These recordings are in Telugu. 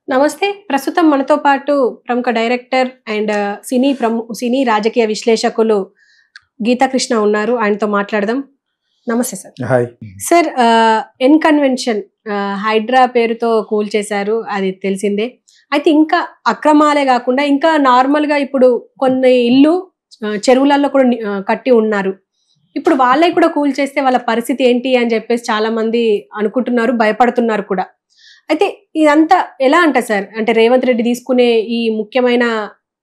నమస్తే. ప్రస్తుతం మనతో పాటు ప్రముఖ డైరెక్టర్ అండ్ సినీ రాజకీయ విశ్లేషకులు గీతాకృష్ణ ఉన్నారు. ఆయనతో మాట్లాడదాం. నమస్తే sir. Hi sir, N convention Hydraa పేరుతో కూల్చేశారు, అది తెలిసిందే. అయితే ఇంకా అక్రమాలే కాకుండా ఇంకా నార్మల్గా ఇప్పుడు కొన్ని ఇల్లు చెరువులలో కూడా కట్టి ఉన్నారు. ఇప్పుడు వాళ్ళే కూడా కూల్చేస్తే వాళ్ళ పరిస్థితి ఏంటి అని చెప్పేసి చాలా మంది అనుకుంటున్నారు, భయపడుతున్నారు కూడా. అయితే ఇదంతా ఎలా అంటారు సార్? అంటే రేవంత్ రెడ్డి తీసుకునే ఈ ముఖ్యమైన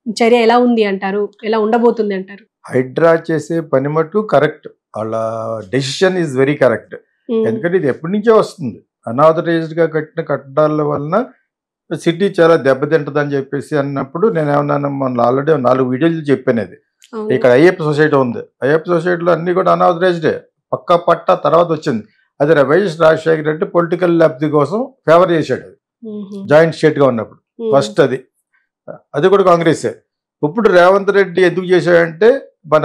చర్య ఎలా ఉంది అంటారు, ఎలా ఉండబోతుంది అంటారు? హైడ్రా చేసే పని మట్టు కరెక్ట్, వాళ్ళ డెసిషన్ ఈజ్ వెరీ కరెక్ట్. ఎందుకంటే ఇది ఎప్పటి నుంచో వస్తుంది. అనాథరైజ్డ్ గా కట్టిన కట్టడాల వలన సిటీ చాలా దెబ్బతింటది అని చెప్పేసి అన్నప్పుడు నేను ఏమన్నాను, మన ఆల్రెడీ 4 వీడియోలు చెప్పాను. అది ఇక్కడ అయ్యప్ప సొసైటీ ఉంది, అయ్యప్ప సొసైటీలో అన్ని కూడా అనాథరైజ్డే, పక్కా పట్టా తర్వాత వచ్చింది. అది వైఎస్ రాజశేఖర రెడ్డి పొలిటికల్ లబ్ధి కోసం ఫేవర్ చేశాడు, అది జాయింట్ స్టేట్ గా ఉన్నప్పుడు ఫస్ట్. అది కూడా కాంగ్రెసే. ఇప్పుడు రేవంత్ రెడ్డి ఎందుకు చేశాడంటే, మన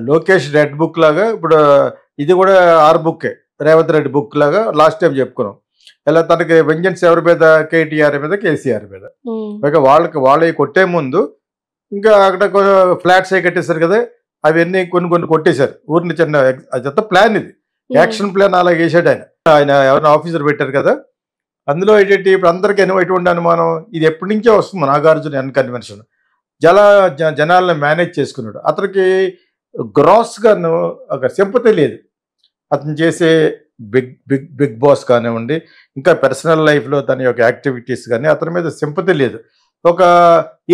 లోకేష్ రెడ్ బుక్ లాగా ఇప్పుడు ఇది కూడా R book, Revanth Reddy book లాగా లాస్ట్ టైం చెప్పుకున్నాం. ఇలా తనకి వెంజన్స్ ఎవరి మీద, కేటీఆర్ మీద, కేసీఆర్ మీద. పైగా వాళ్ళకి కొట్టే ముందు ఇంకా అక్కడ ఫ్లాట్స్ అవి కట్టేశారు కదా, అవన్నీ కొన్ని కొట్టేశారు ఊరిని. చిన్న అదంతా ప్లాన్, ఇది యాక్షన్ ప్లాన్ అలా వేసాడు ఆయన ఎవరైనా ఆఫీసర్ పెట్టారు కదా. అందులో ఏంటంటే ఇప్పుడు అందరికీ ఎటువంటి అనుమానం, ఇది ఎప్పటి నుంచో వస్తుంది నాగార్జున ఎన్ కన్వెన్షన్. జనాలను మేనేజ్ చేసుకున్నాడు. అతనికి గ్రాస్గాను ఒక సింపతి లేదు. అతను చేసే బిగ్ బాస్ కానివ్వండి, ఇంకా పర్సనల్ లైఫ్లో తన యొక్క యాక్టివిటీస్ కానీ అతని మీద సింపతి లేదు. ఒక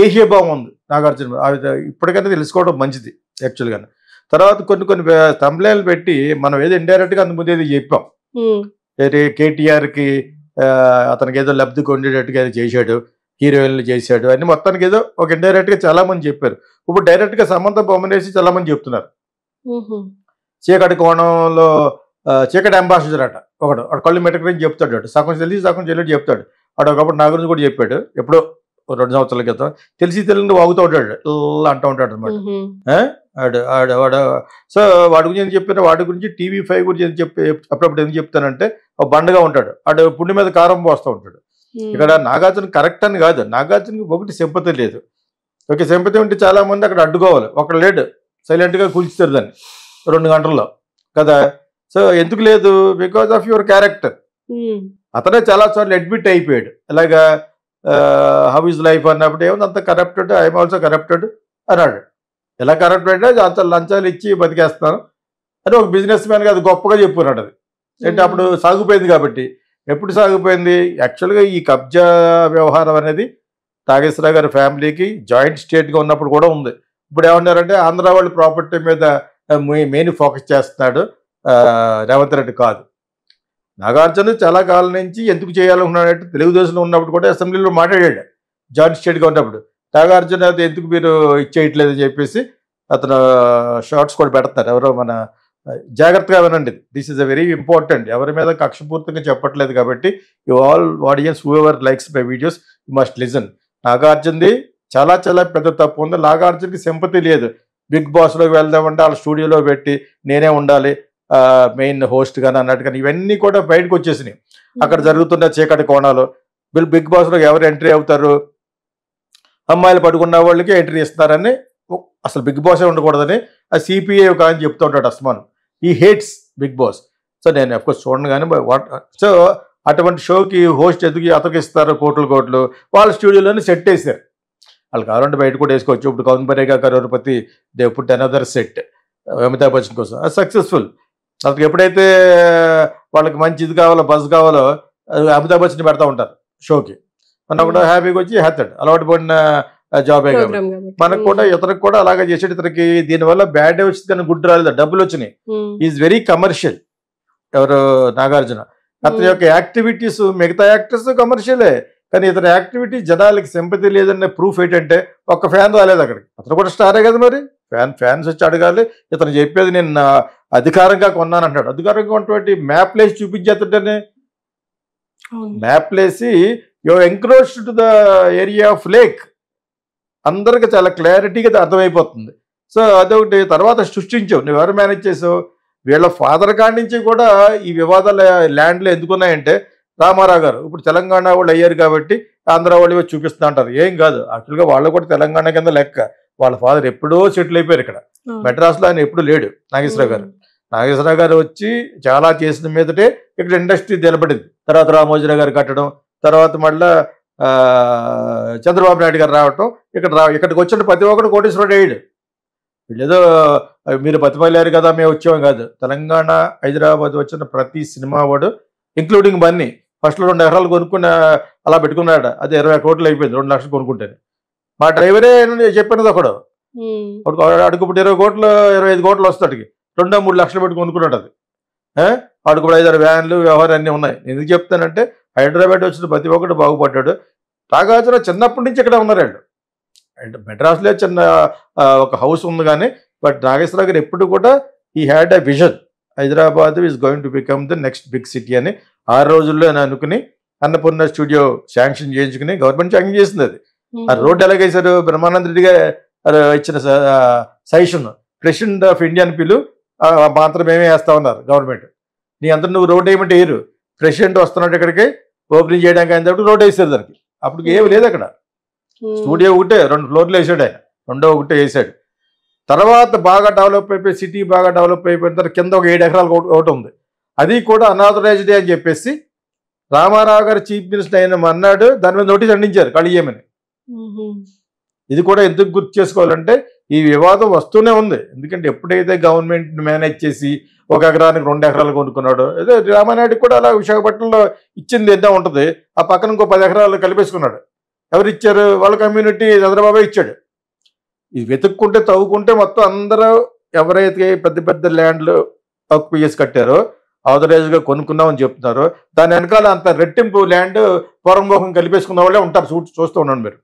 ఏహ్యభావం ఉంది నాగార్జున. ఇప్పటికైనా తెలుసుకోవడం మంచిది యాక్చువల్గా. తర్వాత కొన్ని తమ్లేలు పెట్టి మనం ఏదో ఇండైరెక్ట్గా ముందు ఏదో చెప్పాం, కేటీఆర్కి అతనికి ఏదో లబ్ధి కొండేటట్టుగా ఏదో చేశాడు, హీరోయిన్లు చేశాడు అని మొత్తానికి ఏదో ఒక ఇండైరెక్ట్గా చాలా మంది చెప్పారు. ఇప్పుడు డైరెక్ట్గా సమంత బొమ్మనేసి చాలా మంది చెప్తున్నారు. చీకటి కోణంలో చీకటి అంబాసిడర్ అట ఒకడు, కళ్ళు మెటకరించి చెప్తాడు, సగం తెలిసి సగం చెల్లి చెప్తాడు. ఒకప్పుడు నా గురించి కూడా చెప్పాడు, ఎప్పుడో 2 సంవత్సరాల క్రితం. తెలియని వాగుతూ ఉంటాడు, ఇలా అంటూ ఉంటాడు అనమాట. సో వాడి గురించి ఏం చెప్పాను, వాడి గురించి TV5 గురించి చెప్పి అప్పుడప్పుడు ఏం చెప్తానంటే, బండగా ఉంటాడు, వాడు పుండి మీద కారం పోస్తూ ఉంటాడు. ఇక్కడ నాగార్జున కరెక్ట్ అని కాదు, నాగార్జునకి ఒకటి సింపతి లేదు. ఓకే, సింపతి ఉంటే చాలా మంది అక్కడ అడ్డుకోవాలి, ఒకడు లేడు, సైలెంట్గా కూల్చుతారు దాన్ని 2 గంటల్లో కదా. సో ఎందుకు లేదు, బికాస్ ఆఫ్ యువర్ క్యారెక్టర్. అతనే చాలా సార్లు అడ్మిట్ అయిపోయాడు, ఇలాగా హౌ ఇస్ లైఫ్ అన్నప్పుడు ఏముంది, అంత కరప్టెడ్, ఐఎమ్ ఆల్సో కరప్టెడ్ అన్నాడు. ఎలా కరప్టెడ్ అంటే అంత లంచాలు ఇచ్చి బతికేస్తాను అని ఒక బిజినెస్ మ్యాన్గా అది గొప్పగా చెప్పుకున్నాడు. అది అంటే అప్పుడు సాగిపోయింది కాబట్టి. ఎప్పుడు సాగిపోయింది, యాక్చువల్గా ఈ కబ్జా వ్యవహారం అనేది నాగేశ్వరరావు గారి ఫ్యామిలీకి జాయింట్ స్టేట్గా ఉన్నప్పుడు కూడా ఉంది. ఇప్పుడు ఏమన్నారంటే ఆంధ్ర వాళ్ళ ప్రాపర్టీ మీద మెయిన్ ఫోకస్ చేస్తున్నాడు రేవంత్ రెడ్డి కాదు. నాగార్జున చాలా కాలం నుంచి ఎందుకు చేయాలనుకున్నాడంటే, తెలుగుదేశంలో ఉన్నప్పుడు కూడా అసెంబ్లీలో మాట్లాడాడు జాయింట్ స్టేట్గా ఉన్నప్పుడు. నాగార్జున అది ఎందుకు మీరు ఇచ్చేయట్లేదని చెప్పేసి అతను షార్ట్స్ కూడా పెడతారు. ఎవరో మన జాగ్రత్తగా వినండి, this is a very important. ఎవరి మీద కక్షపూర్తిగా చెప్పట్లేదు కాబట్టి you all audience whoever likes my videos you must listen. నాగార్జునది చాలా చాలా పెద్ద తప్పు ఉంది. నాగార్జునకి సింపతి లేదు. బిగ్ బాస్లోకి వెళ్దామంటే వాళ్ళ స్టూడియోలో పెట్టి నేనే ఉండాలి మెయిన్ హోస్ట్ కానీ అన్నట్టు కానీ ఇవన్నీ కూడా బయటకు వచ్చేసినాయి. అక్కడ జరుగుతున్న చీకటి కోణాలు. బిగ్ బాస్లో ఎవరు ఎంట్రీ అవుతారు, అమ్మాయిలు పడుకున్న వాళ్ళకి ఎంట్రీ ఇస్తున్నారని, అసలు బిగ్ బాసే ఉండకూడదని ఆ సిపిఐ కానీ చెప్తూ ఉంటాడు అస్మాన్. ఈ హేట్స్ బిగ్ బాస్. సో నేను అఫ్కోర్స్ చూడను కానీ సో అటువంటి షోకి హోస్ట్ ఎందుకు అతనికి ఇస్తారు కోట్లు, వాళ్ళ స్టూడియోలోనే సెట్ వేసారు. వాళ్ళు కావాలంటే బయట కూడా వేసుకోవచ్చు. ఇప్పుడు Kaun Banega Crorepati they put another set Amitabh Bachchan కోసం, అది సక్సెస్ఫుల్. అతనికి ఎప్పుడైతే వాళ్ళకి మంచి ఇది కావాలో, బజ్ కావాలో, అమితాబ్ బచ్చన్ పెడతా ఉంటారు షోకి. మనం కూడా హ్యాపీగా వచ్చి హెత్తాడు, అలవాటు పడిన జాబే కాబట్టి. మనకు కూడా ఇతనికి కూడా అలాగే చేసాడు. ఇతనికి దీనివల్ల బ్యాడ్ వచ్చింది కానీ గుడ్ రాలేదు, డబ్బులు వచ్చినాయి. ఈజ్ వెరీ కమర్షియల్ ఎవరు నాగార్జున. అతని యొక్క యాక్టివిటీస్ మిగతా యాక్టర్స్ కమర్షియలే, కానీ ఇతని యాక్టివిటీ జనాలకి సింపతి లేదన్న ప్రూఫ్ ఏంటంటే ఒక్క ఫ్యాన్ రాలేదు అక్కడికి. అతను కూడా స్టారే కదా మరి, ఫ్యాన్స్ వచ్చి అడగాలి. ఇతను చెప్పేది నేను అధికారంగా కొన్నాను అంటాడు. అధికారంగా ఉన్నటువంటి మ్యాప్ లేసి చూపించేస్తుంటేనే, మ్యాప్ లేసి you encroach to the area of lake, అందరికి చాలా క్లారిటీగా అర్థమైపోతుంది. సో అదొకటి. తర్వాత సృష్టించావు, నువ్వు ఎవరు మేనేజ్ చేసావు? వీళ్ళ ఫాదర్ కాడి నుంచి కూడా ఈ వివాదాలు ల్యాండ్లో ఎందుకున్నాయంటే రామారావు గారు ఇప్పుడు తెలంగాణ వాళ్ళు అయ్యారు కాబట్టి ఆంధ్ర వాళ్ళు చూపిస్తా అంటారు. ఏం కాదు, యాక్చువల్గా వాళ్ళు కూడా తెలంగాణ కింద లెక్క. వాళ్ళ ఫాదర్ ఎప్పుడో సెటిల్ అయిపోయారు ఇక్కడ. మెడ్రాస్లో ఆయన ఎప్పుడు లేడు. నాగేశ్వరరావు గారు వచ్చి చాలా చేసిన మీదటే ఇక్కడ ఇండస్ట్రీ నిలబడింది. తర్వాత రామోజీరావు గారు కట్టడం, తర్వాత మళ్ళా చంద్రబాబు నాయుడు గారు రావటం, ఇక్కడికి వచ్చిన ప్రతి ఒక్కరు కోటేశ్వరుడు అయ్యాడు. వీళ్ళేదో మీరు బతిమల్లారు కదా మేము వచ్చాము కాదు. తెలంగాణ హైదరాబాద్ వచ్చిన ప్రతి సినిమా వాడు ఇంక్లూడింగ్ బన్నీ ఫస్ట్లో 2 ఎకరాలు కొనుక్కున్న అలా పెట్టుకున్నాడు. అది 20 కోట్లు అయిపోయింది 2 లక్షలు కొనుక్కుంటాను. మా డ్రైవరే చెప్పినది ఒకడు అడుగు ఇప్పుడు 20 కోట్లు 25 కోట్లు వస్తాడికి 2-3 లక్షలు పెట్టి కొనుక్కున్నాడు. అది అడుగు 5-6 వ్యాన్లు వ్యవహారం అన్నీ ఉన్నాయి. ఎందుకు చెప్తానంటే హైదరాబాద్ వచ్చిన ప్రతి ఒక్కటి బాగుపడ్డాడు. నాగార్జున చిన్నప్పటి నుంచి ఇక్కడ ఉన్నారు వాళ్ళు. అండ్ మెడ్రాస్లో చిన్న ఒక హౌస్ ఉంది కానీ బట్ నాగేశ్వరరావు గారు ఎప్పుడు కూడా ఈ had a vision. Hyderabad is going to become the next big city అని ఆ రోజుల్లో అనుకుని అన్నపూర్ణ స్టూడియో శాంక్షన్ చేయించుకుని గవర్నమెంట్ శాంక్షన్ చేసింది. అది ఆ రోడ్డు ఎలాగేశారు, బ్రహ్మానంద రెడ్డి గారు ఇచ్చిన సజెషన్ ప్రెసిడెంట్ ఆఫ్ ఇండియన్ పిలు మాత్రం మేమే వేస్తా ఉన్నారు గవర్నమెంట్. నీ అంతా నువ్వు రోడ్ వేయమంటే వేయరు, ప్రెసిడెంట్ వస్తున్నాడు ఇక్కడికి ఓపెనింగ్ చేయడానికి అయిన తర్వాత రోడ్ వేసారు దానికి. అప్పుడు ఏమి లేదు అక్కడ. స్టూడియో ఒకటే 2 ఫ్లోర్లు వేసాడు ఆయన, 2వ ఒకటే వేసాడు. తర్వాత బాగా డెవలప్ అయిపోయి సిటీ బాగా డెవలప్ అయిపోయిన తర్వాత కింద ఒక 7 ఎకరాలు ఒకటి ఉంది. అది కూడా అనాథరైజ్డ్ అని చెప్పేసి రామారావు గారు చీఫ్ మినిస్టర్ అయిన అన్నాడు. దాని మీద నోటీస్ అందించారు ఖాళీ చేయమని. ఇది కూడా ఎందుకు గుర్తు చేసుకోవాలంటే ఈ వివాదం వస్తూనే ఉంది. ఎందుకంటే ఎప్పుడైతే గవర్నమెంట్ మేనేజ్ చేసి 1 ఎకరానికి 2 ఎకరాలు కొనుక్కున్నాడు, ఏదో రామానాయుడికి కూడా అలా విశాఖపట్నంలో ఇచ్చింది ఎంత ఉంటుంది, ఆ పక్కన ఇంకో 10 ఎకరాలు కలిపేసుకున్నాడు. ఎవరు ఇచ్చారు? వాళ్ళ కమ్యూనిటీ చంద్రబాబు ఇచ్చాడు. ఇది వెతుక్కుంటే తవ్వుకుంటే మొత్తం అందరూ ఎవరైతే పెద్ద పెద్ద ల్యాండ్లు ఆక్యుపై కట్టారో ఆథరైజ్గా కొనుక్కున్నామని చెప్తున్నారో దాని వెనకాల అంత రెట్టింపు ల్యాండ్ పొరంబోకం కలిపేసుకున్న వాళ్ళే ఉంటారు. చూస్తూ ఉండండి మీరు,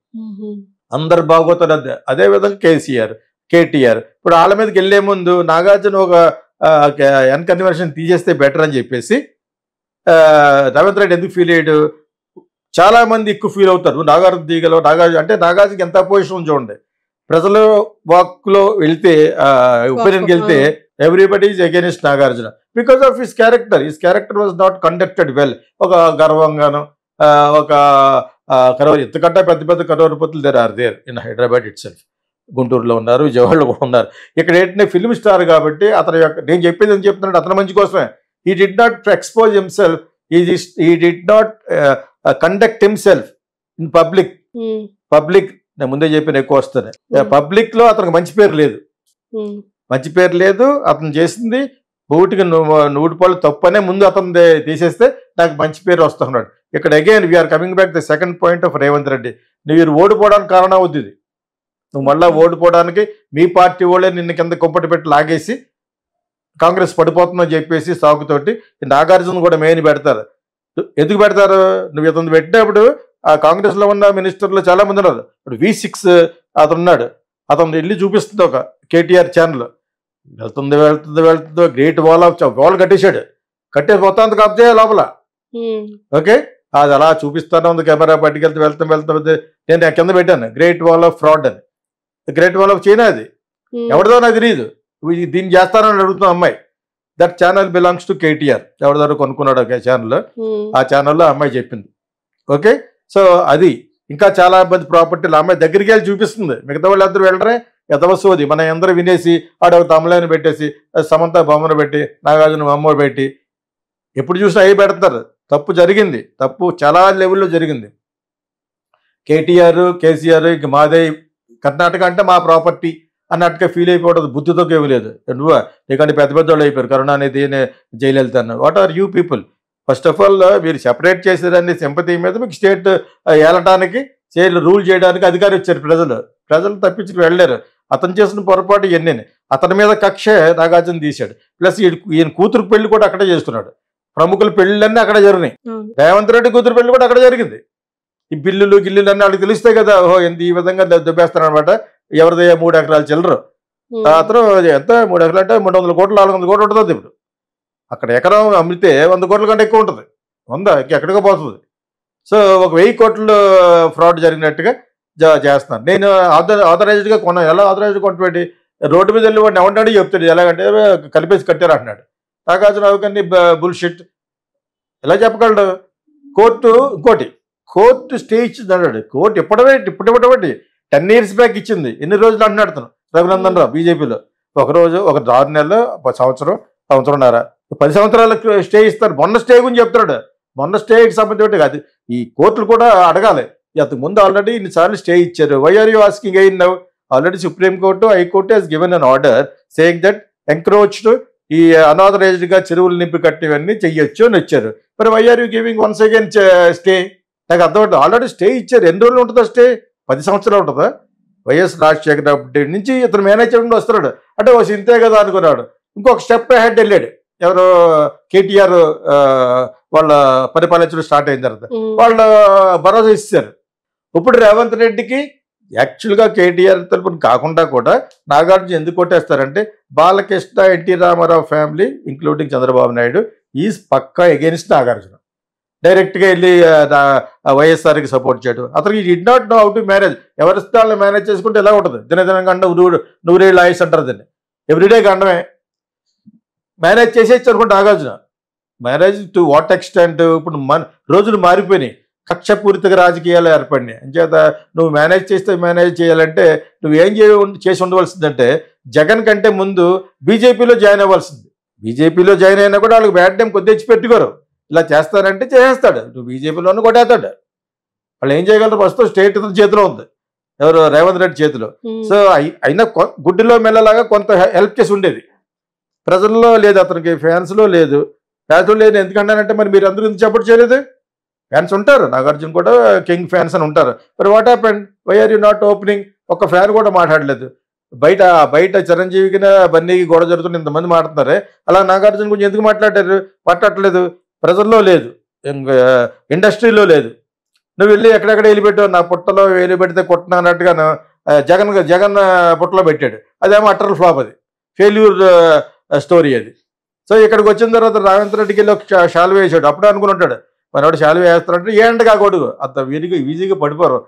అందరు బాగోతారు. అదేవిధంగా కేటీఆర్ ఇప్పుడు వాళ్ళ మీదకి వెళ్లే ముందు నాగార్జున ఒక కన్వర్షన్ తీసేస్తే బెటర్ అని చెప్పేసి రేవంత్ రెడ్డి ఎందుకు ఫీల్ అయ్యాడు? చాలా మంది ఎక్కువ ఫీల్ అవుతారు నాగార్జున దిగలో. నాగార్జునకి ఎంత పొజిషన్ చూడండి. ప్రజల వాక్లో వెళ్తే ఒపీనియన్కి వెళ్తే everybody is against Nagarjuna because of his character. His character was not conducted well. ఒక గర్వంగాను ఒక కరోరు ఎంతకంటే పెద్ద పెద్ద కరోరుపతులు there in Hyderabad itself. గుంటూరులో ఉన్నారు, విజయవాడలో కూడా ఉన్నారు. ఇక్కడ ఏంటంటే ఫిల్మ్ స్టార్ కాబట్టి అతని యొక్క నేను చెప్పేది అని చెప్తున్నాడు అతని మంచి కోసమే. He did not expose himself, he did not conduct himself in public. నేను ముందే చెప్పిన ఎక్కువ వస్తాను. పబ్లిక్ లో అతనికి మంచి పేరు లేదు. అతను చేసింది బూటికి 100 రూపాయలు తప్పనే ముందు అతను తీసేస్తే నాకు మంచి పేరు వస్తున్నాడు. ఇక్కడ again we're coming back the second point of Revanth Reddy. నువ్వు ఓడిపోవడానికి కారణం అవుద్ది ఇది. నువ్వు మళ్ళీ ఓడిపోవడానికి మీ పార్టీ వాళ్ళే నిన్ను కింద కుంపటి పెట్టి లాగేసి కాంగ్రెస్ పడిపోతుందని చెప్పేసి సాగుతోటి నాగార్జున కూడా మెయిన్ పెడతారు. ఎందుకు పెడతారు? నువ్వు ఇతను పెట్టినప్పుడు ఆ కాంగ్రెస్లో ఉన్న మినిస్టర్లు చాలా మంది ఉన్నారు. ఇప్పుడు V6 అతను ఉన్నాడు, అతను వెళ్ళి చూపిస్తుంది ఒక కేటీఆర్ ఛానల్. వెళ్తుందో గ్రేట్ వాల్ కట్టేశాడు. కట్టేసి మొత్తం అంత కబ్జే లోపల. ఓకే, అది అలా చూపిస్తానే ఉంది. కెమెరా పట్టుకెళ్తే వెళ్తాం. నేను కింద పెట్టాను గ్రేట్ వాల్ ఆఫ్ ఫ్రాడ్ అని. గ్రేట్ వాల్ ఆఫ్ చైనా అది ఎవరిదో నాకు తెలియదు. దీన్ని చేస్తానని అడుగుతున్న అమ్మాయి. That channel belongs to KTR. ఎవరిదారు కొనుక్కున్నాడు ఒక ఛానల్. ఆ ఛానల్లో అమ్మాయి చెప్పింది. ఓకే, సో అది ఇంకా చాలా మంది ప్రాపర్టీలు అమ్మాయి దగ్గరికి వెళ్ళి చూపిస్తుంది. మిగతా వాళ్ళు అందరూ వెళ్ళరే ఎదవసోది. మన అందరూ వినేసి ఆడొక తమలేని పెట్టేసి సమంత బొమ్మను పెట్టి నాగార్జున బొమ్మ పెట్టి ఎప్పుడు చూసినా అవి పెడతారు. తప్పు జరిగింది, తప్పు చాలా లెవెల్లో జరిగింది. కేసీఆర్ ఇంక మాదే కర్ణాటక అంటే మా ప్రాపర్టీ అన్నట్టుగా ఫీల్ అయిపోవడం బుద్ధితో ఏమీ లేదు. నువ్వు నీకంటే పెద్ద పెద్ద వాళ్ళు అయిపోయారు. కరుణానిధి జయలలిత అన్న. What are you people? First of all మీరు సెపరేట్ చేసేదాన్ని సింపతి మీద మీకు స్టేట్ ఏలటానికి రూల్ చేయడానికి అధికారం ఇచ్చారు ప్రజలు తప్పించుకు వెళ్ళారు. అతను చేసిన పొరపాటు ఇవన్నీ. అతని మీద కక్ష నాగార్జున తీశాడు. ప్లస్ ఈయన కూతురు పెళ్లి కూడా అక్కడే చేస్తున్నాడు. ప్రముఖుల పెళ్ళిళ్ళన్నీ అక్కడే జరిగినాయి. రేవంత్ రెడ్డి కూతురు పెళ్లి కూడా అక్కడ జరిగింది. ఈ గిల్లులు అన్నీ వాళ్ళకి తెలిస్తే కదా, ఓహో ఎంత ఈ విధంగా దుబ్బేస్తారనమాట. ఎవరిదే 3 ఎకరాలు చిల్లరు. అతను ఎంత 3 ఎకరాలు అంటే 300 కోట్లు 400 కోట్లు ఉంటుంది. ఇప్పుడు అక్కడ ఎకరం అమ్మితే 100 కోట్ల కంటే ఎక్కువ ఉంటుంది. 100 ఎక్కడికో పోతుంది. సో ఒక 1000 కోట్లు ఫ్రాడ్ జరిగినట్టుగా చేస్తున్నారు. నేను ఆథరైజ్డ్గా కొన్నాను. ఎలా ఆథరైజ్డ్ కొంటబెట్టి రోడ్డు మీద వెళ్ళి వాడిని ఏమంటాడు చెప్తాడు. ఎలాగంటే కలిపేసి కట్టారు అంటున్నాడు. నాగార్జున అవన్నీ బుల్షిట్ ఎలా చెప్పగలడు? కోర్టు ఇంకోటి కోర్టు స్టే ఇచ్చింది అన్నాడు. కోర్టు ఇప్పటి 10 years బ్యాక్ ఇచ్చింది. ఎన్ని రోజులు అంటున్నాడు అతను రఘునందన్ రావు బీజేపీలో. ఒకరోజు, ఒక 6 నెలలు, సంవత్సరంన్నర, 10 సంవత్సరాలకు స్టే ఇస్తారు. మొన్న స్టే గురించి చెప్తున్నాడు. మొన్న స్టేకి సంబంధించి కాదు, ఈ కోర్టులు కూడా అడగాలి. అంతకు ముందు ఆల్రెడీ ఇన్నిసార్లు స్టే ఇచ్చారు. Why are you asking again now? Already supreme court, high court has given an order saying that encroached ఈ అనాథరైజ్డ్ గా చెరువులు నింపి కట్టివన్నీ చెయ్యొచ్చు అని వచ్చారు. మరి why are you giving once again stay? నాకు అర్థమవుతుంది. ఆల్రెడీ స్టే ఇచ్చారు. ఎన్ని రోజులు ఉంటుందా స్టే? 10 సంవత్సరాలు ఉంటుందా? వైఎస్ రాజశేఖర రెడ్డి నుంచి ఇతను మేనేజ్ చేయకుండా వస్తున్నాడు అంటే ఓ ఇంతే కదా అనుకున్నాడు. ఇంకొక స్టెప్ హెడ్ వెళ్ళాడు. ఎవరు? కేటీఆర్ వాళ్ళ పరిపాలించడం స్టార్ట్ అయిన తర్వాత వాళ్ళు భరోసా ఇచ్చారు. ఇప్పుడు రేవంత్ రెడ్డికి యాక్చువల్గా కేటీఆర్ తరపున కాకుండా కూడా నాగార్జున ఎందుకు కొట్టేస్తారంటే Balakrishna, NT Ramarao family including Chandrababu Naidu is పక్కా ఎగెనిస్ట్ నాగార్జున. డైరెక్ట్గా వెళ్ళి వైఎస్ఆర్కి సపోర్ట్ చేయడం. అతనికి did not know how to manage. ఎవరి స్థాయిలో మేనేజ్ చేసుకుంటే ఎలా ఉంటుంది? దినదినంగా నూరేళ్ళు ఆయుష్ అంటారు దాన్ని. ఎవ్రీడే గండమే మేనేజ్ చేసేయచ్చు అనుకుంటే Nagarjuna. Manage to what extent? ఇప్పుడు రోజులు మారిపోయినాయి. కక్షపూరితగా రాజకీయాలు ఏర్పడినాయి. అంచేత నువ్వు మేనేజ్ చేయాలంటే నువ్వేం చేసి ఉండవలసిందంటే జగన్ కంటే ముందు బీజేపీలో జాయిన్ అవ్వాల్సింది. బీజేపీలో జాయిన్ అయినా కూడా వాళ్ళకి బ్యాడ్ టైం కొద్ది తెచ్చి పెట్టుకోరు. ఇలా చేస్తారంటే చేసేస్తాడు. నువ్వు బీజేపీలోనూ కొట్టేస్తాడు. వాళ్ళు ఏం చేయగలరు? ప్రస్తుతం స్టేట్ చేతిలో ఉంది. ఎవరు? రేవంత్ రెడ్డి చేతిలో. సో అయినా గుడ్డిలో మెల్లలాగా కొంత హెల్ప్ చేసి ఉండేది. ప్రజల్లో లేదు, అతనికి ఫ్యాన్స్లో లేదు. ఫ్యాన్స్లో లేదు ఎందుకంటానంటే మరి మీరు అందరూ ఎందుకు సపోర్ట్ చేయలేదు? ఫ్యాన్స్ ఉంటారు. నాగార్జున కూడా కింగ్ ఫ్యాన్స్ అని ఉంటారు. మరి what happened? Why are you not opening? ఒక్క ఫ్యాన్ కూడా మాట్లాడలేదు. బయట చిరంజీవికి బన్నీకి గొడవ జరుగుతుంది, ఇంతమంది మాట్లాడుతున్నారే, అలా నాగార్జున గురించి ఎందుకు మాట్లాడట్లేదు? ప్రజల్లో లేదు, ఇండస్ట్రీలో లేదు. నువ్వు వెళ్ళి ఎక్కడెక్కడ వెళ్ళిపెట్టావు? నా పుట్టలో వేలు పెడితే కొట్టినా అన్నట్టుగాను జగన్ పుట్టలో పెట్టాడు. అదేమో అటర్ ఫ్లాప్, అది ఫెయిల్యూర్ స్టోరీ అది. సో ఇక్కడికి వచ్చిన తర్వాత రేవంత్ రెడ్డికి వెళ్ళి ఒక షాల్వే వేసాడు. అప్పుడే అనుకుని ఉంటాడు మరి వాడు షాల్వే వేస్తాడంటే ఏంటి కాకూడదు. అంత ఈజీగా పడిపోరు.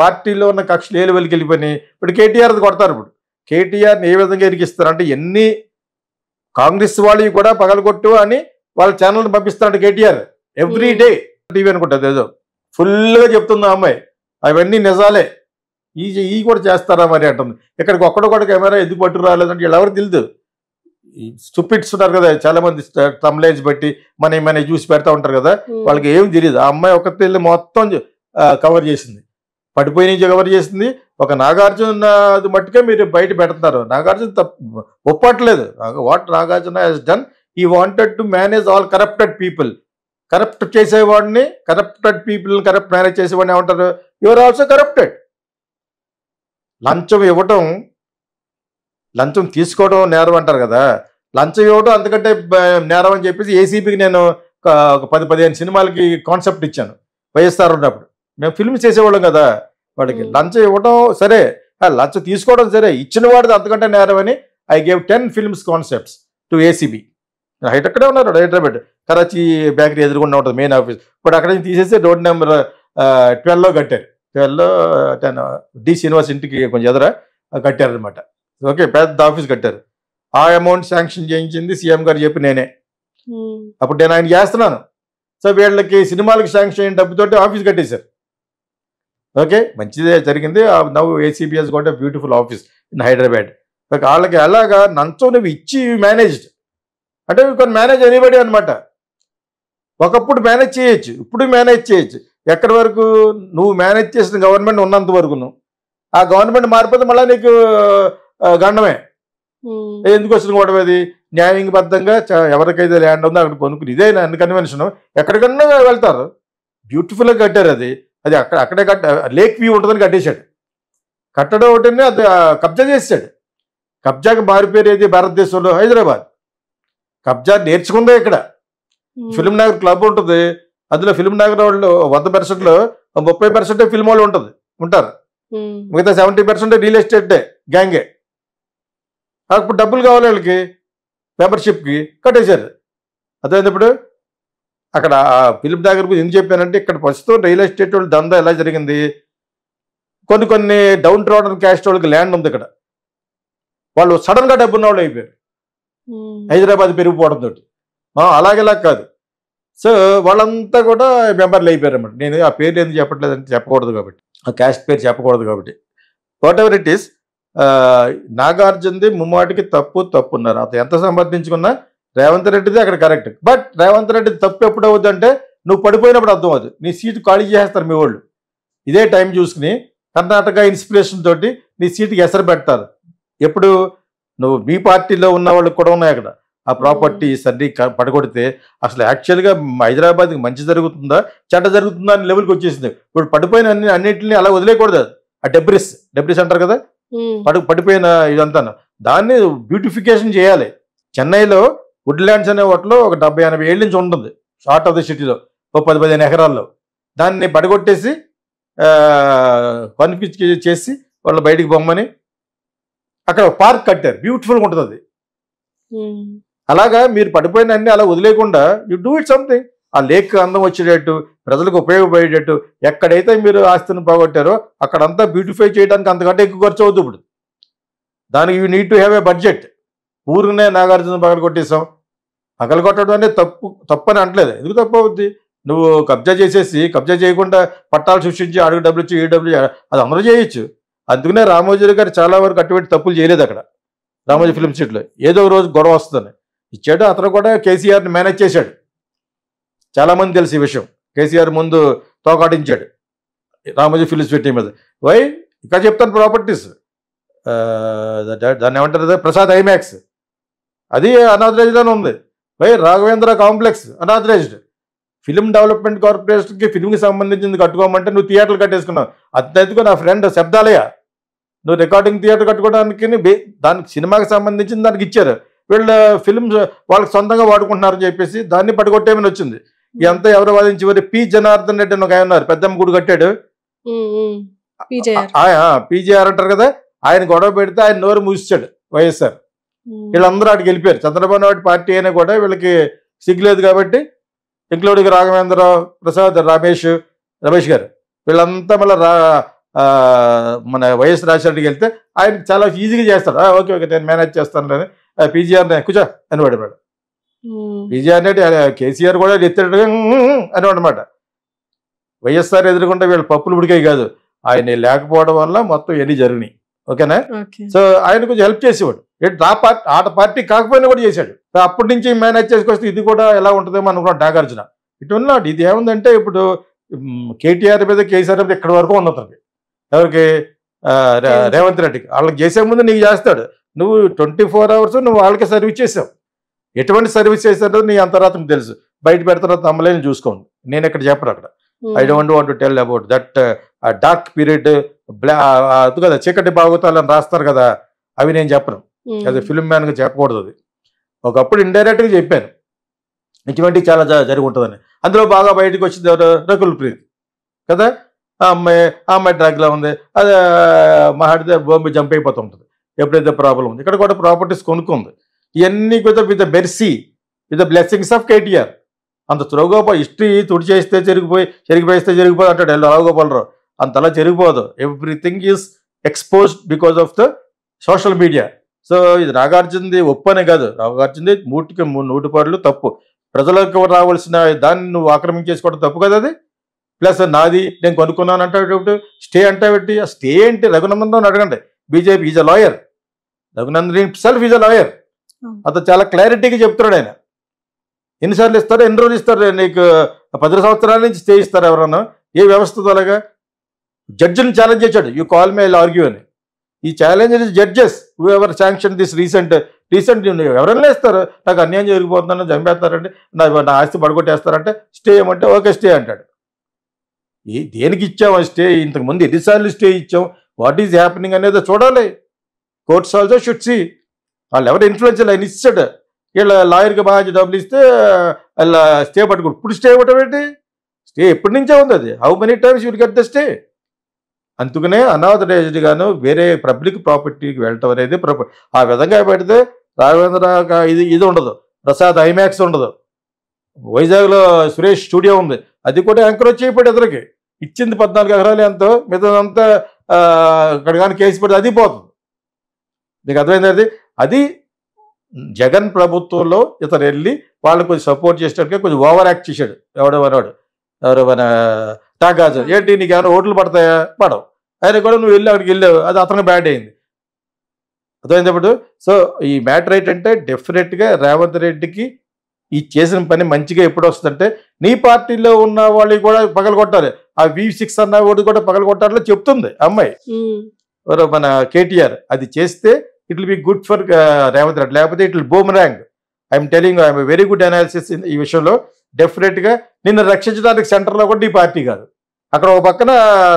పార్టీలో ఉన్న కక్షలు ఏలు వెలికి వెళ్ళిపోయినాయి. ఇప్పుడు కేటీఆర్ది కొడతారు. ఇప్పుడు కేటీఆర్ని ఏ విధంగా ఎరికిస్తారు అంటే ఎన్ని కాంగ్రెస్ వాళ్ళవి కూడా పగలగొట్టు అని వాళ్ళ ఛానల్ని పంపిస్తాడు కేటీఆర్. ఎవ్రీ డే టీవీ అనుకుంటుంది ఏదో ఫుల్గా చెప్తుంది ఆ అమ్మాయి. అవన్నీ నిజాలే. ఈ కూడా చేస్తారా మరి అంటుంది. ఇక్కడికి ఒక్కడొక్కడు కెమెరా ఎందుకు పట్టు రాలేదంటే వీళ్ళు ఎవరు తెలియదు. ఈ స్టూపిడ్స్ ఉన్నారు కదా చాలా మంది, తమ్లైన్స్ బట్టి మన చూసి పెడతా ఉంటారు కదా, వాళ్ళకి ఏం తెలియదు. ఆ అమ్మాయి ఒకటి వెళ్ళి మొత్తం కవర్ చేసింది, పడిపోయి నుంచి కవర్ చేసింది. ఒక నాగార్జున అది మట్టుకే మీరు బయట పెడుతున్నారు. నాగార్జున ఒప్పట్లేదు. What Nagarjuna has done, he wanted to manage all corrupted people. Corrupt చేసేవాడిని, కరప్టెడ్ పీపుల్ని కరప్ట్ మేనేజ్ చేసేవాడిని ఏమంటారు? You're also corrupted. లంచం ఇవ్వటం, లంచం తీసుకోవడం నేరం అంటారు కదా, లంచం ఇవ్వడం అంతకంటే నేరం అని చెప్పేసి ఏసీబీకి నేను ఒక 10-15 సినిమాలకి కాన్సెప్ట్ ఇచ్చాను వైఎస్ఆర్ ఉన్నప్పుడు. మేము ఫిల్మ్స్ చేసేవాళ్ళం కదా. వాడికి లంచం ఇవ్వడం సరే, లంచం తీసుకోవడం సరే, ఇచ్చిన వాడిది అంతకంటే నేరం అని I gave 10 films concepts to ACB. అక్కడే ఉన్నారు హైదరాబాద్, కరాచీ బేకరీ ఎదురుకుండా ఉంటుంది మెయిన్ ఆఫీస్. ఇప్పుడు అక్కడ నుంచి తీసేసి రోడ్ నెంబర్ 12లో కట్టారు. 12లో 10 డి శ్రీనివాస్ ఇంటికి కొంచెం ఎదుర కట్టారనమాట. ఓకే, పెద్ద ఆఫీస్ కట్టారు. ఆ అమౌంట్ శాంక్షన్ చేయించింది సీఎం గారు చెప్పి నేనే. అప్పుడు నేను ఆయన చేస్తున్నాను. సో వీళ్ళకి సినిమాలకి శాంక్షన్ అయిన డబ్బుతోటి ఆఫీస్ కట్టేశారు. ఓకే, మంచిదే జరిగింది. Now ACBs got a beautiful office in Hyderabad. వాళ్ళకి అలాగా నంచో నువ్వు ఇచ్చి మేనేజ్డ్ అంటే యూ కెన్ మేనేజ్ ఎనీబడి అనమాట. ఒకప్పుడు మేనేజ్ చేయొచ్చు, ఇప్పుడు మేనేజ్ చేయొచ్చు. ఎక్కడి వరకు? నువ్వు మేనేజ్ చేసిన గవర్నమెంట్ ఉన్నంత వరకు. నువ్వు ఆ గవర్నమెంట్ మారిపోతే మళ్ళీ నీకు గండమే. ఎందుకు వచ్చిన గొడవ? అది న్యాయబద్ధంగా ఎవరికైతే ల్యాండ్ ఉందో అక్కడ కొనుక్కుని, ఇదే కన్వెన్షన్. ఎక్కడికన్నా వెళ్తారు. బ్యూటిఫుల్గా కట్టారు. అది అక్కడే లేక్ వ్యూ ఉంటుందని కట్టేశాడు. కట్టడం ఒకటి అది కబ్జా చేసాడు. కబ్జాకి మారిపోయేది ఏది భారతదేశంలో? హైదరాబాద్. కబ్జా నేర్చుకుందే ఇక్కడ. ఫిల్మ్ నగర్ క్లబ్ ఉంటుంది, అందులో ఫిల్మ్ నగర్ వాళ్ళు 100%లో 30% ఫిల్మ్ వాళ్ళు ఉంటారు. మిగతా 70% రియల్ ఎస్టేట్ గ్యాంగే. అప్పుడు డబ్బులు కావాలి వాళ్ళకి, మెంబర్షిప్కి కట్టేశారు. అదేంటి ఇప్పుడు అక్కడ ఫిల్మ్ నగర్ గురించి ఎందుకు చెప్పానంటే ఇక్కడ ప్రస్తుతం రియల్ ఎస్టేట్ వాళ్ళు దందా ఎలా జరిగింది, కొన్ని డౌన్ ట్రాడన్ క్యాస్ట్ వాళ్ళకి ల్యాండ్ ఉంది ఇక్కడ. వాళ్ళు సడన్గా డబ్బున్న వాళ్ళు అయిపోయారు హైదరాబాద్ పెరిగిపోవడంతో. అలాగేలా కాదు, సో వాళ్ళంతా కూడా మెంబర్లు అయిపోయారు అన్నమాట. నేను ఆ పేర్లు ఎందుకు చెప్పట్లేదంటే చెప్పకూడదు కాబట్టి, ఆ క్యాస్ట్ పేరు చెప్పకూడదు కాబట్టి. వాట్ ఎవర్ ఇట్ ఈస్, నాగార్జునది ముమ్మాటికి తప్పున్నారు. అతను ఎంత సమర్థించుకున్నా రేవంత్ రెడ్డిది అక్కడ కరెక్ట్. బట్ రేవంత్ రెడ్డి తప్పు ఎప్పుడు అవుతుందంటే నువ్వు పడిపోయినప్పుడు అర్థం అవుతుంది. నీ సీటు ఖాళీ చేస్తారు మీ వాళ్ళు. ఇదే టైం చూసుకుని కర్ణాటక ఇన్స్పిరేషన్ తోటి నీ సీటుకి ఎసరు పెడతారు. ఎప్పుడు నువ్వు మీ పార్టీలో ఉన్న వాళ్ళకి కూడా ఉన్నాయి అక్కడ. ఆ ప్రాపర్టీస్ అన్ని పడగొడితే అసలు యాక్చువల్గా హైదరాబాద్కి మంచి జరుగుతుందా చెడ్డ జరుగుతుందా అని లెవెల్కి వచ్చేసింది. ఇప్పుడు పడిపోయిన అన్నింటినీ అలా వదిలేయకూడదు. ఆ డెబ్రిస్ అంటారు కదా, పడిపోయిన ఇదంతా దాన్ని బ్యూటిఫికేషన్ చేయాలి. చెన్నైలో వుడ్లాండ్స్ అనే వాటిలో ఒక 70-80 ఏళ్ళ నుంచి ఉంటుంది షార్ట్ ఆఫ్ ద సిటీలో, ఒక 10-15 ఎకరాల్లో. దాన్ని పడగొట్టేసి కన్ఫ్యూజ్ చేసి వాళ్ళు బయటికి బొమ్మని అక్కడ పార్క్ కట్టారు. బ్యూటిఫుల్గా ఉంటుంది అది. అలాగా మీరు పడిపోయిన అన్ని అలా వదిలేకుండా యూ డూ ఇట్ సంథింగ్. ఆ లేక్ అందం వచ్చేటట్టు, ప్రజలకు ఉపయోగపడేటట్టు, ఎక్కడైతే మీరు ఆస్తిని పోగొట్టారో అక్కడంతా బ్యూటిఫై చేయడానికి అంతకంటే ఎక్కువ ఖర్చు అవుతుంది. ఇప్పుడు దానికి you need to have a budget. ఊరినే నాగార్జున పగల కొట్టేసాం. పగల కొట్టడం అనేది తప్పని అంటలేదు. ఎందుకు తప్పు అవుద్ది? నువ్వు కబ్జా చేయకుండా పట్టాలు సృష్టించి అడుగు డబ్బులు ఇచ్చి ఈ డబ్బులు అది అందరూ చేయొచ్చు. అందుకనే రామోజీ గారు చాలా వరకు అటువంటి తప్పులు చేయలేదు అక్కడ రామోజీ ఫిల్మ్ సిటీలో. ఏదో రోజు గొడవ వస్తుందని ఇచ్చాడు. అతను కూడా కేసీఆర్ని మేనేజ్ చేశాడు. చాలామంది తెలుసు ఈ విషయం. కేసీఆర్ ముందు తోకాటించాడు రామోజీ ఫిల్మ్ సిటీ మీద. వై ఇంకా చెప్తాను, ప్రాపర్టీస్ దాన్ని ఏమంటారు, ప్రసాద్ ఐమాక్స్ అది అనాథరైజ్లోనే ఉంది. Why Raghavendra complex unauthorised. Film development కార్పొరేషన్కి ఫిల్మ్కి సంబంధించింది కట్టుకోమంటే నువ్వు థియేటర్లు కట్టేసుకున్నావు. అతను నా ఫ్రెండ్ శబ్దాలయ, నువ్వు రికార్డింగ్ థియేటర్ కట్టుకోవడానికి దానికి సినిమాకి సంబంధించిన దానికి ఇచ్చారు. వీళ్ళ ఫిల్మ్స్ వాళ్ళకి సొంతంగా వాడుకుంటున్నారని చెప్పేసి దాన్ని పట్టుకొట్టేమని వచ్చింది. ఇదంతా ఎవరు వాదించి పి జనార్దన్ రెడ్డి అని ఒక ఆయన ఉన్నారు, పెద్దమ్మ గుడి కట్టాడు. పీజేఆర్ అంటారు కదా, ఆయన గొడవ పెడితే ఆయన నోరు మూసాడు వైఎస్ఆర్. వీళ్ళందరూ అక్కడికి వెళ్ళిపోయారు. చంద్రబాబు నాయుడు పార్టీ అయినా కూడా వీళ్ళకి సిగ్గులేదు కాబట్టి, ఇంక్లూడింగ్ రాఘవేంద్ర ప్రసాద్, రమేష్ గారు వీళ్ళంతా మళ్ళీ మన వైఎస్ రాజశేఖరకి వెళ్తే ఆయన చాలా ఈజీగా చేస్తాడు. ఓకే నేను మేనేజ్ చేస్తాను అని పీజీఆర్ కూర్చో అని వాడు. పీజీఆర్ అంటే కేసీఆర్ కూడా ఎత్తాడు అని అనమాట. వైఎస్ఆర్ ఎదురుకుంటే వీళ్ళు పప్పులు ఉడికాయి కాదు, ఆయన లేకపోవడం వల్ల మొత్తం ఎన్ని జరిగినాయి. ఓకేనా? సో ఆయన కొంచెం హెల్ప్ చేసేవాడు. ఆట పార్టీ కాకపోయినా కూడా చేశాడు. అప్పటి నుంచి మేనేజ్ చేసుకొస్తే ఇది కూడా ఎలా ఉంటుందేమో అనుకున్నాడు నాగార్జున. ఇటున్నాడు. ఇది ఏముందంటే ఇప్పుడు కేటీఆర్ మీద కేసీఆర్ మీద ఇక్కడ వరకు ఉంది అతనికి. ఎవరికి? రేవంత్ రెడ్డికి. వాళ్ళకి చేసే ముందు నీకు చేస్తాడు. నువ్వు 24 hours నువ్వు వాళ్ళకి సర్వీస్ చేసావు. ఎటువంటి సర్వీస్ చేశారో నీ అంతరాత్మకు తెలుసు. బయట పెడతారో తమ్మలేని చూసుకోండి. నేను ఇక్కడ చెప్పను అక్కడ. I don't want to tell about that dark period, కదా చీకటి భాగవతాలని రాస్తారు కదా, అవి నేను చెప్పను. అది ఫిల్మ్ మ్యాన్గా చెప్పకూడదు. అది ఒకప్పుడు ఇండైరెక్ట్గా చెప్పాను ఇటువంటి చాలా జరిగి ఉంటుందని. అందులో బాగా బయటకు వచ్చింది ఎవరు? రకుల్ ప్రీత్ కదా. ఆ అమ్మాయి డ్రగ్లా ఉంది, అది మహాడితే బాంబే జంప్ అయిపోతూ ఉంటుంది ఎప్పుడైతే ప్రాబ్లం ఉంది. ఇక్కడ కూడా ప్రాపర్టీస్ కొనుక్కుంది. ఇవన్నీ కూడా with the blessings of KTR. అంత త్రోగోపాల్ హిస్టరీ తుడి చేస్తే చెరిగిపోయిస్తే జరిగిపోదు అంటాడు రావుగోపాలరావు. అంతలా జరిగిపోదు. Everything is exposed because of the social media. So ఇది నాగార్జునది ఒప్పనే కాదు, నాగార్జునది 100% తప్పు. ప్రజలకు రావాల్సిన దాన్ని నువ్వు ఆక్రమించేసుకోవడం తప్పు కదా అది. ప్లస్ నాది నేను కొనుక్కున్నాను అంటే స్టే అంటే స్టే ఏంటి? రఘునందన్ రావు అడగండి. BJP is a lawyer. Raghunandan self is a lawyer. అతను చాలా క్లారిటీగా చెప్తున్నాడు. ఆయన ఎన్నిసార్లు ఇస్తారు, ఎన్ని రోజులు ఇస్తారు? నీకు 10 సంవత్సరాల నుంచి స్టే ఇస్తారు ఎవరన్నా? ఏ వ్యవస్థతో అలాగా? జడ్జిని ఛాలెంజ్ చేశాడు, you call me I argue అని. ఈ challenge judges who ever sanction this recent ఎవరైనా ఇస్తారు. నాకు అన్యాయం జరిగిపోతుందని చంపేస్తారంటే, నా ఆస్తి పడగొట్టేస్తారంటే స్టే ఏమంటే ఓకే స్టే అంటాడు. దేనికి ఇచ్చాం స్టే? ఇంతకుముందు ఎన్నిసార్లు స్టే ఇచ్చాం? వాట్ ఈజ్ హ్యాపెనింగ్ అనేది చూడాలి. Courts also should see. వాళ్ళు ఎవరు ఇన్ఫ్లుయెన్షియల్ ఆయన ఇచ్చాడు. వీళ్ళ లాయర్కి బాగా డబ్బులు ఇస్తే వాళ్ళ స్టే పట్టుకోడు. ఇప్పుడు స్టే ఇవ్వటం ఏంటి? స్టే ఎప్పటి నుంచే ఉంది అది. How many times you get the stay? అందుకనే అనాథరైజ్డ్ గాను వేరే పబ్లిక్ ప్రాపర్టీకి వెళ్ళటం అనేది ఆ విధంగా పెడితే రాఘవేంద్ర ఇది ఉండదు, ప్రసాద్ ఐమాక్స్ ఉండదు, వైజాగ్లో సురేష్ స్టూడియో ఉంది, అది కూడా ఎంకరేజ్ చేయబడి ఎదురుకి ఇచ్చింది 14 ఎకరాలు ఎంతో, మిగతాదంతా ఇక్కడ కానీ కేసు పెడితే అది పోతుంది. నీకు అర్థమైంది? అది జగన్ ప్రభుత్వంలో ఇతను వెళ్ళి వాళ్ళు కొంచెం సపోర్ట్ చేసేటట్టుగా కొంచెం ఓవర్ యాక్ట్ చేశాడు. ఎవరు మన నాగార్జున. ఏంటి నీకు ఏమైనా ఓట్లు పడతాయా? పడవు. ఆయన కూడా నువ్వు అక్కడికి వెళ్ళావు, అది అతనికి బ్యాడ్ అయింది. అర్థమైనప్పుడు సో ఈ మ్యాటర్ ఏంటంటే డెఫినెట్గా రేవంత్ రెడ్డికి ఈ చేసిన పని మంచిగా ఎప్పుడు వస్తుందంటే నీ పార్టీలో ఉన్న వాళ్ళు కూడా పగలగొట్టాలి, ఆ V6 అన్న వాడు కూడా పగలగొట్టాలని చెప్తుంది అమ్మాయి మన కేటీఆర్. అది చేస్తే it will be good for Revanth Reddy, లేకపోతే it will boomerang. I'm telling I'm very good analysis ఈ విషయంలో. డెఫినెట్గా నిన్ను రక్షించడానికి సెంటర్లో కూడా ఈ పార్టీ కాదు. అక్కడ ఒక పక్కన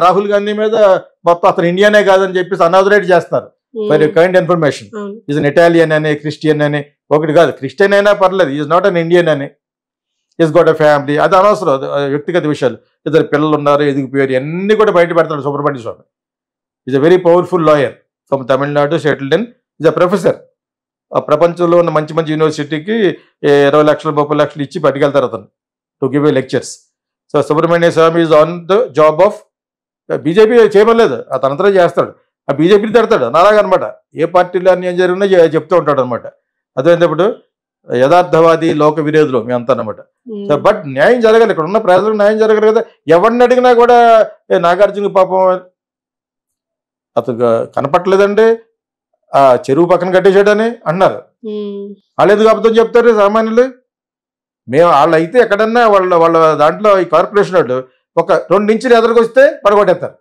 రాహుల్ గాంధీ మీద మొత్తం అతను ఇండియానే కాదని చెప్పేసి అనాథరేట్ చేస్తారు. For kind information, is an Italian అని, క్రిస్టియన్ అని. ఒకటి కాదు, క్రిస్టియన్ అయినా పర్లేదు, ఈజ్ నాట్ అన్ ఇండియన్ అని. ఈజ్ గోట్ అ ఫ్యామిలీ, అది అనవసరం, వ్యక్తిగత విషయాలు. ఇద్దరు పిల్లలు ఉన్నారు, ఎదిగిపోయారు, అన్ని కూడా బయట పెడతాడు Subramanya Swamy. Is a very powerful lawyer from Tamil Nadu, settled in, is a professor. ఆ ప్రపంచంలో ఉన్న మంచి మంచి యూనివర్సిటీకి 20 లక్షలు 30 లక్షలు ఇచ్చి పట్టుకెళ్తారు అతను to give a lectures. So Subramanya Swamy is on the job of BJP. చేయమలేదు, అతనంతా చేస్తాడు, ఆ బీజేపీని తిడతాడు నాలాగా అనమాట. ఏ పార్టీలో అన్ని ఏం జరిగినా చెప్తూ ఉంటాడు అనమాట. అదేంటప్పుడు యథార్థవాది లోక విరోధులు మీ అంతా అనమాట. సో బట్ న్యాయం జరగాలి, ఇక్కడ ఉన్న ప్రజలకు న్యాయం జరగాలి కదా. ఎవరిని అడిగినా కూడా నాగార్జున పాపం అతను కనపట్లేదండి, ఆ చెరువు పక్కన కట్టేసాడని అన్నారు. వాళ్ళు ఎందుకు అబద్ధం చెప్తారు సామాన్యులు? మేము వాళ్ళు అయితే ఎక్కడన్నా వాళ్ళ దాంట్లో ఈ కార్పొరేషన్ వాళ్ళు ఒక 2 ఇంచులు ఎదురుకు వస్తే పడగొట్టేస్తారు.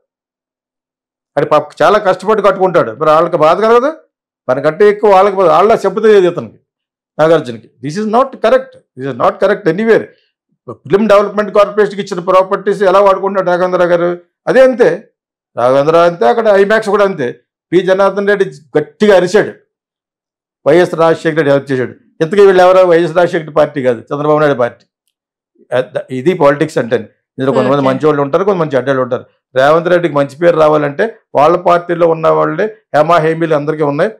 అది పాప చాలా కష్టపడి కట్టుకుంటాడు, మరి వాళ్ళకి బాధ కలగదు. మనకంటే ఎక్కువ వాళ్ళ చెప్పుతుంది ఇతనికి, నాగార్జునకి. This is not correct anywhere. Film development కార్పొరేషన్కి ఇచ్చిన ప్రాపర్టీస్ ఎలా వాడుకుంటాడు రాఘవేంద్ర గారు? అదే అంతే, రాఘవేంద్ర అంతే, అక్కడ ఐమాక్స్ కూడా అంతే. పి జనార్దన్ రెడ్డి గట్టిగా అరిచాడు, వైఎస్ రాజశేఖర రెడ్డి హెల్ప్ చేశాడు. ఇంతకీ వీళ్ళు ఎవరో వైఎస్ రాజశేఖర పార్టీ కాదు, చంద్రబాబు నాయుడు పార్టీ. ఇది పాలిటిక్స్ అంటే. ఇందులో కొంతమంది మంచి వాళ్ళు ఉంటారు, కొంతమంది చెడ్డలు ఉంటారు. రేవంత్ రెడ్డికి మంచి పేరు రావాలంటే వాళ్ళ పార్టీలో ఉన్న వాళ్ళే హేమా హేమీలు అందరికీ ఉన్నాయి.